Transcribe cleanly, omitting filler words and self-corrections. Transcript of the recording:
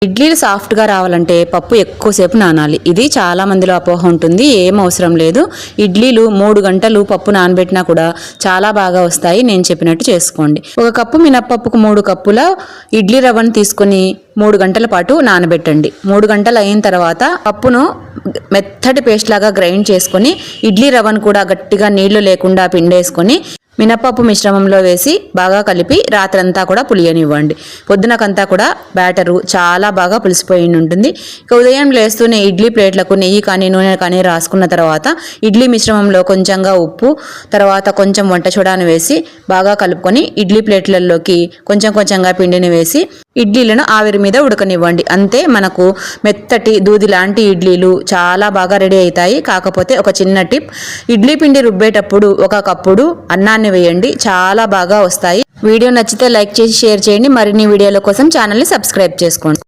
ఇడ్లీలు సాఫ్ట్గా రావాలంటే పప్పు ఎక్కువసేపు నానాలి. ఇది చాలా మందిలో అపోహ ఉంటుంది. ఏం అవసరం లేదు. ఇడ్లీలు 3 గంటలు పప్పు నానబెట్టినా కూడా చాలా బాగా వస్తాయి. నేను చెప్పినట్టు చేసుకోండి. 1 కప్పు మినప్పప్పుకు 3 కప్పుల ఇడ్లీ రవ్వను తీసుకొని 3 గంటల పాటు నానబెట్టండి. 3 గంటలు అయిన తర్వాత పప్పును మెత్తటి పేస్ట్ లాగా గ్రైండ్ చేసుకొని ఇడ్లీ రవ్వను కూడా గట్టిగా నీళ్లు లేకుండా పిండేసుకొని మినపప్పు మిశ్రమంలో వేసి బాగా కలిపి రాత్రంతా కూడా పులియనివ్వండి. పొద్దునకంతా కూడా బ్యాటరు చాలా బాగా పులిసిపోయి ఉంటుంది. ఇక ఉదయం లేస్తూనే ఇడ్లీ ప్లేట్లకు నెయ్యి కానీ నూనె కానీ రాసుకున్న తర్వాత ఇడ్లీ మిశ్రమంలో కొంచెంగా ఉప్పు, తర్వాత కొంచెం వంట సోడాను వేసి బాగా కలుపుకొని ఇడ్లీ ప్లేట్లలోకి కొంచెంగా పిండిని వేసి ఇడ్లీలను ఆవిరి మీద ఉడకనివ్వండి. అంతే, మనకు మెత్తటి దూది లాంటి ఇడ్లీలు చాలా బాగా రెడీ అవుతాయి. కాకపోతే ఒక చిన్న టిప్, ఇడ్లీ పిండి రుబ్బేటప్పుడు 1 కప్పుడు అన్నాన్ని వేయండి, చాలా బాగా వస్తాయి. వీడియో నచ్చితే లైక్ చేసి షేర్ చేయండి. మరిన్ని వీడియోల కోసం ఛానల్ని సబ్స్క్రైబ్ చేసుకోండి.